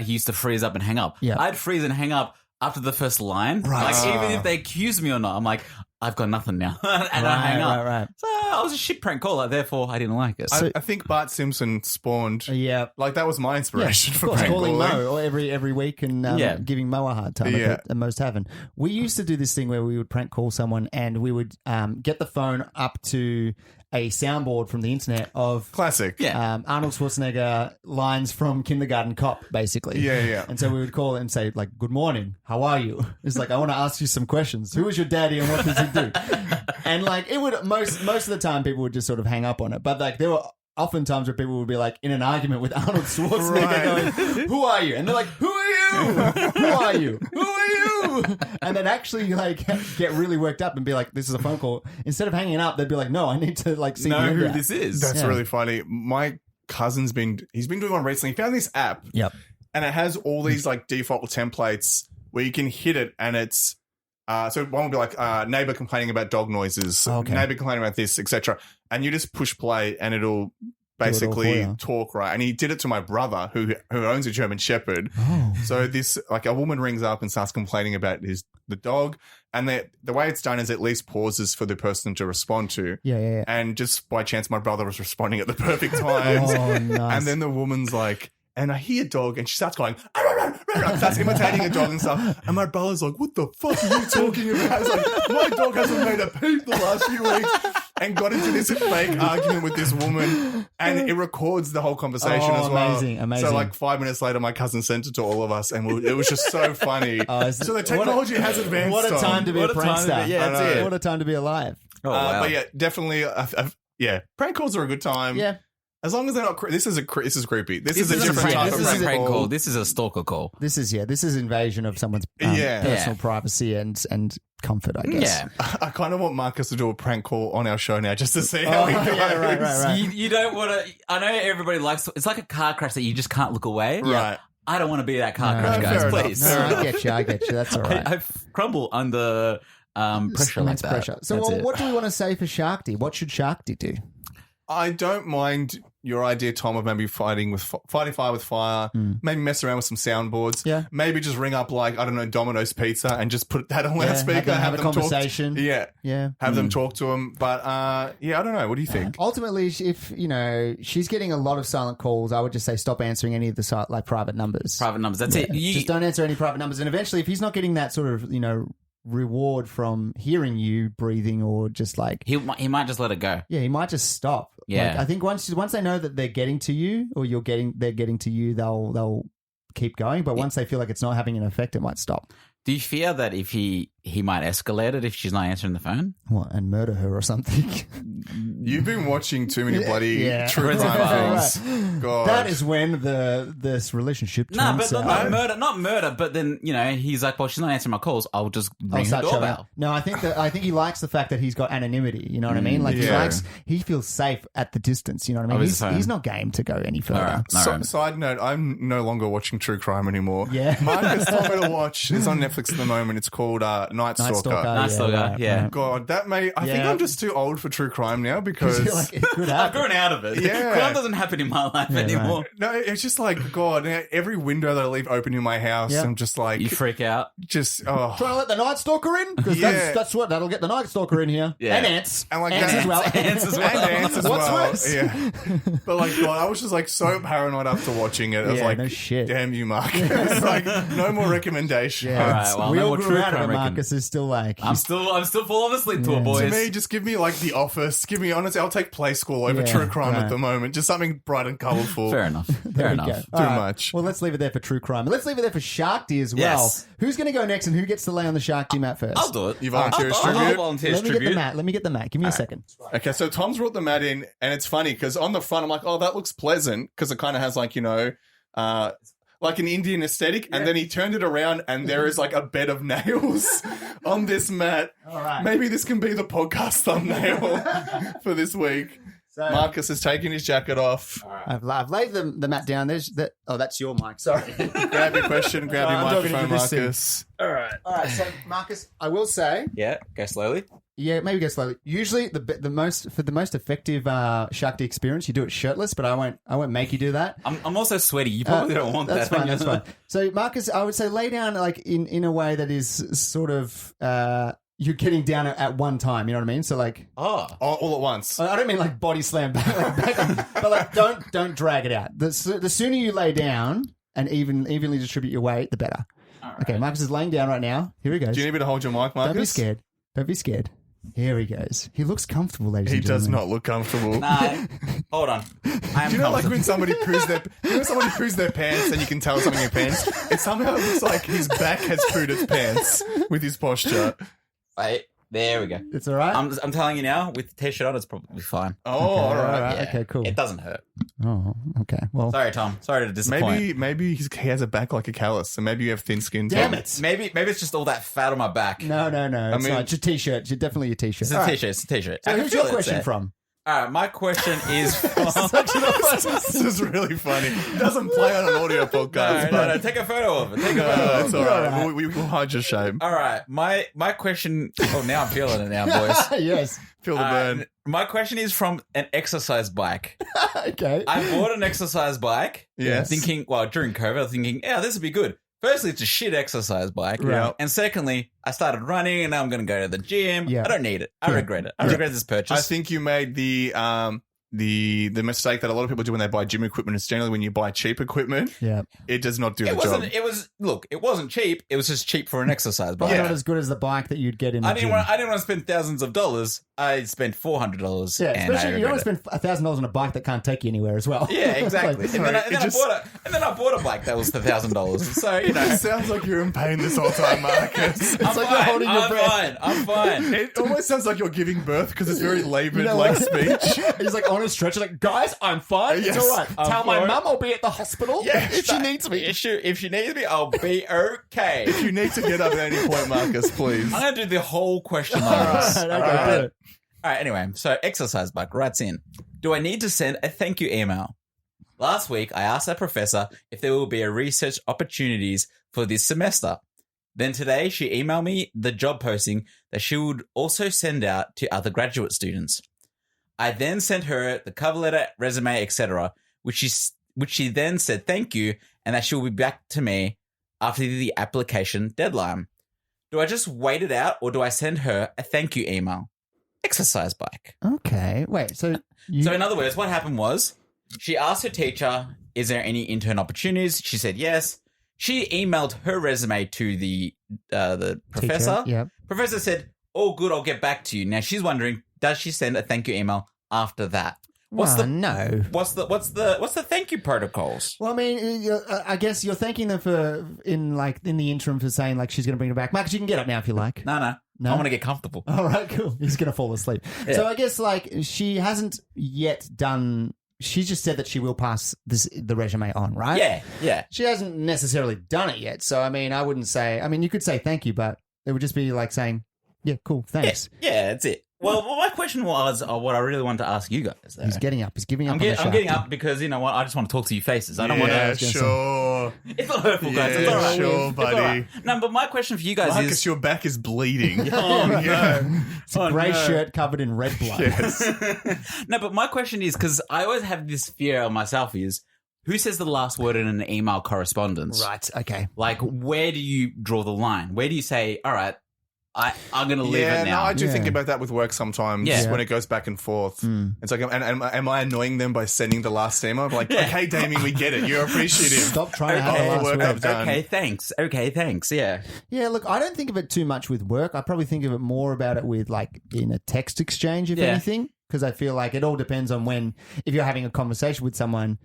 he used to freeze up and hang up. Yeah. I'd freeze and hang up after the first line. Right. Like, even if they accuse me or not, I'm like, I've got nothing now. And I hang up. Right. So I was a shit prank caller, therefore I didn't like it. I think Bart Simpson spawned. Yeah. Like, that was my inspiration Of for course, prank calling calling. Mo or every week and giving Mo a hard time at Mo's Tavern. We used to do this thing where we would prank call someone and we would get the phone up to a soundboard from the internet of Classic. Yeah. Arnold Schwarzenegger lines from Kindergarten Cop, basically. Yeah. And so we would call it and say, like, good morning, how are you? It's like, I want to ask you some questions. Who is your daddy and what does he do? And like, it would, most of the time people would just sort of hang up on it. But like, there were often times where people would be like in an argument with Arnold Schwarzenegger going, who are you? And they're like, who are you? Who are you? Who are you? And then actually like get really worked up and be like, this is a phone call. Instead of hanging up, they'd be like, no, I need to like see know the end who of that. this is. That's really funny. My cousin's been doing one recently. He found this app. Yep. And it has all these like default templates where you can hit it and it's so one would be like neighbor complaining about dog noises, neighbor complaining about this, etc. And you just push play and it'll basically talk, right? And he did it to my brother who owns a German Shepherd. So this, like, a woman rings up and starts complaining about the dog, and the way it's done is at least pauses for the person to respond to. Yeah. And just by chance, my brother was responding at the perfect times. Nice. And then the woman's like, and I hear dog, and she starts going, starts imitating a dog and stuff. And my brother's like, what the fuck are you talking about? It's like, my dog hasn't made a peep the last few weeks. And got into this fake argument with this woman, and it records the whole conversation as well. Amazing. So like 5 minutes later, my cousin sent it to all of us, and it was just so funny. So the technology has advanced. What a time to be a prankster. Yeah, that's it. What a time to be alive. Oh, wow. But yeah, definitely, prank calls are a good time. Yeah. As long as they're not. This is creepy. This is a isn't different type of This is a prank prank call. call. This is a stalker call. This is invasion of someone's Yeah. personal Yeah. privacy and comfort, I guess. Yeah. I kind of want Marcus to do a prank call on our show now, just to see how he goes. yeah, right. You don't want to. I know everybody likes. It's like a car crash that you just can't look away. Right. I don't want to be that car No, crash, guys. fair enough. Please. No, I get you. That's all right. I crumble under pressure like Immense that. pressure. So That's it. what do we want to say for Shark D? What should Shark D do? I don't mind your idea, Tom, of maybe fighting fire with fire. Maybe mess around with some soundboards. Yeah. Maybe just ring up, like, I don't know, Domino's Pizza and just put that on loudspeaker. have a conversation. Talk. Have them talk to them. But I don't know. What do you think? Ultimately, if she's getting a lot of silent calls, I would just say stop answering any of the private numbers. Private numbers. That's it. Just don't answer any private numbers. And eventually, if he's not getting that sort of reward from hearing you breathing or just like He might just let it go. he might just stop. Yeah. Like, I think once they know that they're getting to you or they're getting to you, they'll keep going. But once they feel like it's not having an effect, it might stop. Do you fear that if he might escalate it if she's not answering the phone? What, and murder her or something? You've been watching too many bloody true Prison crime Files. things. God. That is when this relationship turns No, but out. not murder. But then he's like, well, she's not answering my calls. I'll just ring her Start showing doorbell. up. No, I think he likes the fact that he's got anonymity. You know what I mean? Like he feels safe at the distance. You know what I mean? He's not game to go any further. All right. Side note, I'm no longer watching true crime anymore. Yeah. Marcus told me to watch. It's on Netflix at the moment. It's called Night Stalker. Night Stalker, yeah. God, I think I'm just too old for true crime now because You're like, it could I've happen. grown out of it. Yeah. Crime doesn't happen in my life anymore. no, it's just like, God, every window that I leave open in my house, Yeah. I'm just like, You freak out. Trying to let the Night Stalker in? Because that's what that'll get the Night Stalker in here. Yeah. And ants. And like ants that- as well. Ants as well. and ants as What's well. worse? Yeah. But like, God, I was just like so paranoid after watching it. I was Yeah, like, no shit. damn you, Marcus. Like, no more recommendations. Yeah. All right, well, we no all more grew true out of crime it. reckon. Marcus is still like... I'm still falling asleep to it, To boys. me, just give me like The Office. Give me, honestly, I'll take Play School over Yeah, true crime right. at the moment. Just something bright and colourful. Fair enough. There Fair we go. enough. All right. much. Well, let's leave it there for true crime. Let's leave it there for Shark D as well. Yes. Who's going to go next and who gets to lay on the Shark D mat first? I'll do it. You volunteer as I'll tribute? volunteer as Let me get the tribute. mat. Let me get the mat. Give me a second. Okay, so Tom's brought the mat in, and it's funny because on the front, I'm like, oh, that looks pleasant because it kind of has like, like an Indian aesthetic. And then he turned it around, and there is like a bed of nails on this mat. All right. Maybe this can be the podcast thumbnail for this week. So Marcus is taking his jacket off. I've laid the mat down. That's your mic. Sorry. Grab your question. Grab your I'm talking microphone, into this thing. Marcus. All right. All right. So Marcus, I will say, Yeah, go slowly. yeah, maybe go slowly. Usually, the most effective Shakti experience, you do it shirtless. But I won't make you do that. I'm also sweaty. You probably don't want That's that. fine. That's fine. So Marcus, I would say lay down like in a way that is sort of you're getting down at one time. You know what I mean? So like. Oh. All at once. I don't mean like body slam back, but like don't drag it out. The sooner you lay down and evenly distribute your weight, the better. Right. Okay, Marcus is laying down right now. Here he goes. Do you need me to hold your mic, Marcus? Don't be scared. Don't be scared. Here he goes. He looks comfortable, ladies He and does gentlemen. not look comfortable. Nah, hold on. I am Do you know like comfortable. when somebody poos their pants and you can tell something in pants? It somehow looks like his back has pooed its pants with his posture. Wait, there we go. It's all right? I'm telling you now, with the t-shirt on, it's probably fine. Oh, all right. Yeah. Okay, cool. It doesn't hurt. Oh, okay. Well, Sorry, Tom. Sorry to disappoint. Maybe he has a back like a callus, so maybe you have thin skin. Damn Tom. it. Maybe it's just all that fat on my back. No. It's mean- not. It's your t-shirt. It's definitely your t-shirt. It's a All right. t-shirt. It's a t-shirt. I So can who's feel your it question there. from? All right, my question is from... This is really funny. It doesn't play on an audio podcast. No, take a photo of it. Take a photo No, of it's it. all right. All right. We'll hide your shame. All right, my question... Oh, now I'm feeling it now, boys. Yes. Feel the burn. My question is from an exercise bike. Okay. I bought an exercise bike. Yes. Thinking, well, during COVID, I was thinking, yeah, this would be good. Firstly, it's a shit exercise bike. Right. And secondly, I started running and now I'm going to go to the gym. Yeah. I don't need it. I Yeah. regret it. I regret this purchase. I think you made the mistake that a lot of people do when they buy gym equipment is generally when you buy cheap equipment, Yeah. it does not do it the wasn't. job. It wasn't cheap. It was just cheap for an exercise bike. Probably not as good as the bike that you'd get in the I didn't gym. want to spend thousands of dollars. I spent $400. Yeah, and especially I you don't want to regret spend $1,000 on a bike that can't take you anywhere as well. it. Yeah, exactly. Like, and then, I, sorry, and, then it just- I bought a bike that was $1,000. So you know, It sounds like you're in pain this whole time, Marcus. I'm like fine. you're holding your breath. I'm fine. It almost sounds like you're giving birth because it's very laboured, You know like what? speech. He's like on a stretcher, like, guys, I'm fine. Yes. It's all right. I'm Tell my fine. mum I'll be at the hospital if she needs me. If she needs me, I'll be okay. If you need to get up at any point, Marcus, please. I'm gonna do the whole question All like right, this. okay, All right. do it. All right, anyway, so exercise bike writes in. Do I need to send a thank you email? Last week, I asked our professor if there will be a research opportunities for this semester. Then today, she emailed me the job posting that she would also send out to other graduate students. I then sent her the cover letter, resume, etc., which she then said thank you and that she will be back to me after the application deadline. Do I just wait it out or do I send her a thank you email? Exercise bike. Okay, wait. So So in other words, what happened was she asked her teacher, is there any intern opportunities? She said yes. She emailed her resume to the professor. Yeah. Professor said, all good, I'll get back to you. Now she's wondering, does she send a thank you email after that? What's No. What's the thank you protocols? Well, I mean, I guess you're thanking them for in the interim for saying like she's going to bring it back. Marcus, you can get up now if you like. No. No? I want to get comfortable. All right, cool. He's going to fall asleep. Yeah. So I guess like she hasn't yet done. She just said that she will pass the resume on, right? Yeah. She hasn't necessarily done it yet. So I mean, I wouldn't say. I mean, you could say thank you, but it would just be like saying, "Yeah, cool, thanks." Yeah, that's it. Well, my question was what I really wanted to ask you guys. Though. He's getting up. He's giving up. I'm on the getting shaft. up because you know what? I just want to talk to you faces. I don't want Yeah, to. sure. It's not hurtful, guys. Yeah, It's all right. sure, It's all buddy. right. No, but my question for you guys Marcus, is. your back is bleeding. Oh no! It's a grey shirt covered in red blood. Yes. No, but my question is because I always have this fear of myself is who says the last word in an email correspondence? Right. Okay. Like, where do you draw the line? Where do you say, all right, I'm going to leave Yeah, it no, now? I do Yeah. think about that with work sometimes Yeah. when it goes back and forth. Mm. It's like, am I annoying them by sending the last email? I'm like, okay, Damien, we get it. You're appreciative. Stop trying to have Okay, the last work word. I've done. Okay, thanks. Yeah. Yeah, look, I don't think of it too much with work. I probably think of it more about it with like in a text exchange, if Yeah. anything, because I feel like it all depends on if you're having a conversation with someone,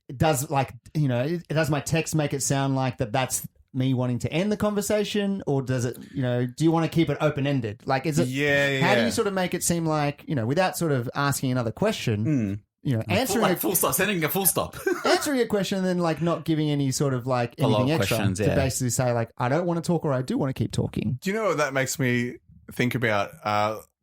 it does does my text make it sound like that's me wanting to end the conversation, or does it, do you want to keep it open-ended? Like, is it, how do you sort of make it seem like, without sort of asking another question, answering Full stop, sending a full stop. answering a question and then like not giving any sort of like Follow-up anything extra questions, to yeah. basically basically say like, I don't want to talk or I do want to keep talking. Do you know what that makes me think about?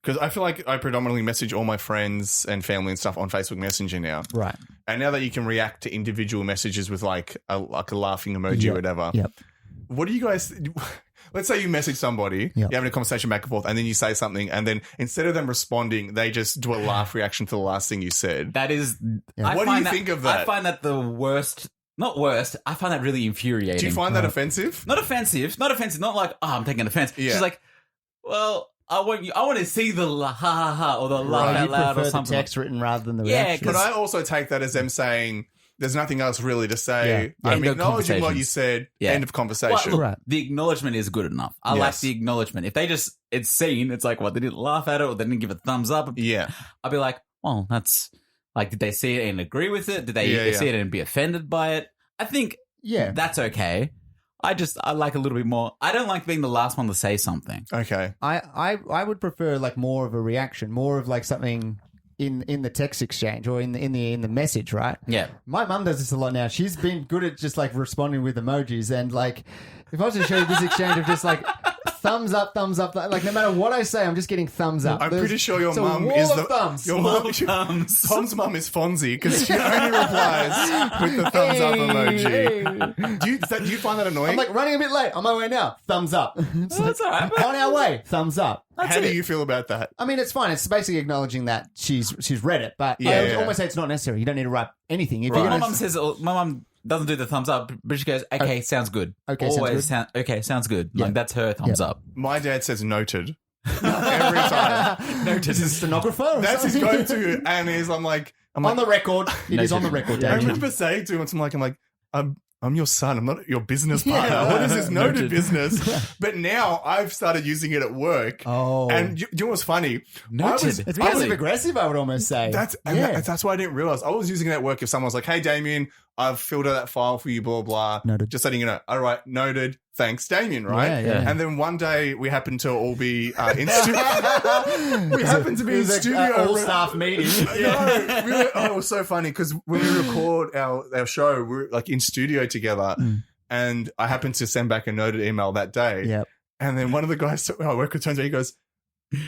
because I feel like I predominantly message all my friends and family and stuff on Facebook Messenger now. Right. And now that you can react to individual messages with like a laughing emoji or whatever. Yep. What do you guys? Let's say you message somebody, Yep. you're having a conversation back and forth, and then you say something, and then instead of them responding, they just do a laugh reaction to the last thing you said. That is. Yeah. What do you think of that? I find that the worst. Not worst. I find that really infuriating. Do you find that offensive? Not offensive. Not offensive. Not like, oh, I'm taking offense. Yeah. She's like, well, I want to see the ha ha ha or the laugh Right, out you loud prefer or something. the text written rather than the Yeah, reaction. But I also take that as them saying there's nothing else really to say. Yeah. I'm Yeah. acknowledging what you Conversations. said. Yeah. End of Well, conversation. look, Right. the acknowledgement is good enough. I like Yes. the acknowledgement. If they just, it's seen, it's like, what, they didn't laugh at it or they didn't give a thumbs up. Yeah. I'll be like, well, that's like, did they see it and agree with it? Did they Yeah, see it and be offended by it? I think Yeah. that's okay. I like a little bit more. I don't like being the last one to say something. Okay. I would prefer like more of a reaction, more of like something in the text exchange or in the message, right? Yeah. My mum does this a lot now. She's been good at just like responding with emojis, and like if I was to show you this exchange of just like thumbs up, like no matter what I say, I'm just getting thumbs up. I'm pretty sure your it's a mum wall is of the thumbs. Your mum, Thumbs. Tom's mum is Fonzie because she only replies with the thumbs up emoji. Do you find that annoying? I'm like running a bit late. On my way now. Thumbs up. It's Well, that's all right. on our way. Thumbs up. How do you feel about that? I mean, it's fine. It's basically acknowledging that she's read it, but Yeah, I would yeah. almost say it's not necessary. You don't need to write anything. If My you're mum gonna, says, my mum doesn't do the thumbs up, but she goes, okay, sounds good. Okay, sounds Always good. okay, sounds good. Yeah. Like, that's her thumbs up. My dad says noted every time. noted as a stenographer. Or That's his something? go-to, and I'm like, On the record. It is Noted. on the record, I David. remember saying to him, I'm like, I'm your son. I'm not your business partner. What is this noted Noted. business? But now I've started using it at work. Oh. And you know what's funny? Noted. It's Really? passive aggressive, I would almost say. That's why I didn't realize. I was using it at work if someone was like, hey, Damien, I've filled out that file for you, blah, blah. Noted. Just letting you know. All right, noted. Thanks, Damien, right? Yeah, yeah. And then one day we happened to all be in studio. We happened to be in It was studio. all staff meeting. It was so funny because when we record our show, we're like in studio together, and I happened to send back a noted email that day. Yep. And then one of the guys I work with turns around, he goes,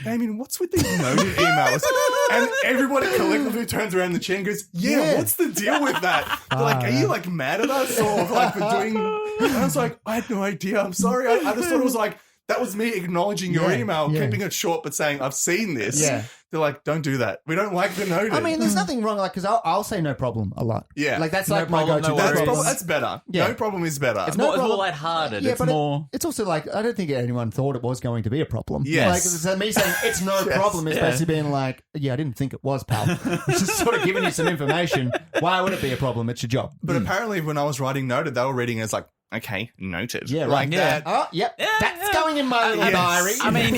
Damien, what's with these noted emails? And everybody collectively turns around the chair and goes, yeah, what's the deal with that? They're like, are you like mad at us or like for doing? And I was like, I had no idea. I'm sorry. I just thought it was like, that was me acknowledging your email, keeping it short, but saying, I've seen this. Yeah. They're like, don't do that. We don't like the noted. I mean, there's nothing wrong, like, because I'll say no problem a lot. Yeah. Like, that's No like my problem, go-to. no that's, worries. that's better. Yeah. No problem is better. It's No more problem. lighthearted. Yeah, It's but more. it's also like, I don't think anyone thought it was going to be a problem. Yes. Like, so me saying it's no Yes. problem is Yeah. basically being like, yeah, I didn't think it was, pal. It's just sort of giving you some information. Why would it be a problem? It's your job. But apparently when I was writing noted, they were reading it as like, okay, noted. Yeah, like right. that. Oh, yep. Yeah, That's yeah. going in my Yes. diary. I mean,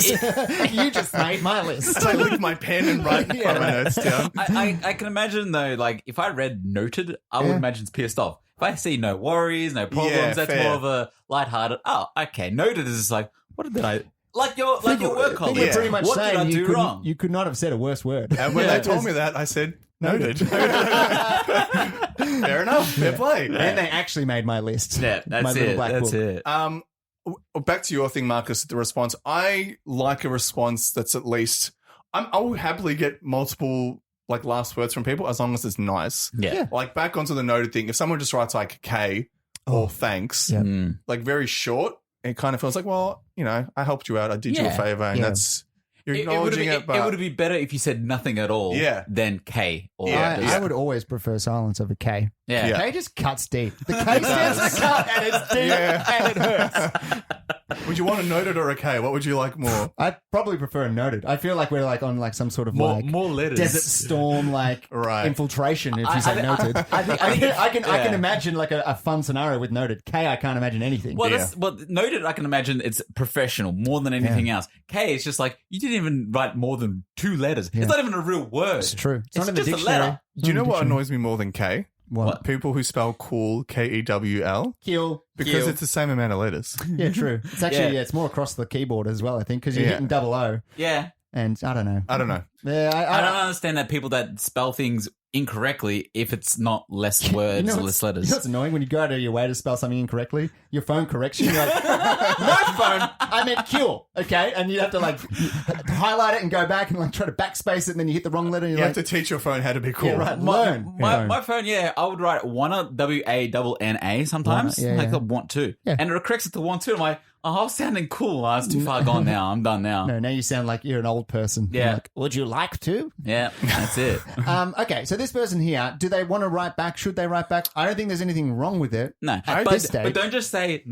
you just made my list. As I lick my pen and write Yeah. my notes down. I can imagine though, like if I read noted, I would imagine it's pissed off. If I see no worries, no problems, Yeah, that's fair. more of a lighthearted. Oh, okay. Noted is just like, what did I like your work I think colleague? we're pretty much what did I saying do wrong? you could not have said a worse word. And when Yeah. they told me that, I said, noted. Fair enough. Fair play. And they actually made my list. Yeah, my that's little it. black That's book. it. Back to your thing, Marcus, the response. I like a response that's at least, I will happily get multiple like last words from people as long as it's nice. Yeah. Like back onto the noted thing, if someone just writes like K or thanks, Yeah. Mm. like very short, it kind of feels like, well, you know, I helped you out. I did you a Yeah. favor. And Yeah. that's, you're It would acknowledging it, but would be better if you said nothing at all Yeah. than K. Or Yeah. I would always prefer silence over K. yeah. Yeah. K just cuts deep. The K stands for cut, and it's deep, Yeah. and it hurts. would you want a noted or a K? What would you like more? I'd probably prefer a noted. I feel like we're like on like some sort of More, like more letters. desert storm like Right. infiltration. If you say noted, I can yeah. imagine like a fun scenario with noted. K, I can't imagine anything. Well, Yeah. that's noted. I can imagine it's professional more than anything else. K is just like you didn't even write more than 2 letters. Yeah. It's not even a real word. It's true. It's, not in the just a dictionary. letter. It's Do you not know in the what dictionary. annoys me more than K? What? People who spell cool Kewl Kill. because Kill. it's the same amount of letters. Yeah, true. It's actually Yeah. it's more across the keyboard as well. I think because you're Yeah. hitting double O, Yeah, and I don't know. I don't know. Yeah, I don't understand that people that spell things incorrectly if it's not less words or less letters. You know what's annoying? When you go out of your way to spell something incorrectly, your phone corrects you. You're like, no phone, I meant cure, okay? And you have to like highlight it and go back and like try to backspace it, and then you hit the wrong letter. And You have to teach your phone how to be cool. Yeah, right. My Learn. phone, I would write wanna, WANNA sometimes. Wanna, yeah, like yeah. I want to. Yeah. And it corrects it to want to. I'm like, oh, I was sounding cool. I was too far gone now. I'm done now. No, now you sound like you're an old person. Yeah. You're like, would you like to? Yeah, that's it. Okay, so this person here, do they want to write back? Should they write back? I don't think there's anything wrong with it. No, At but, this stage. but don't just say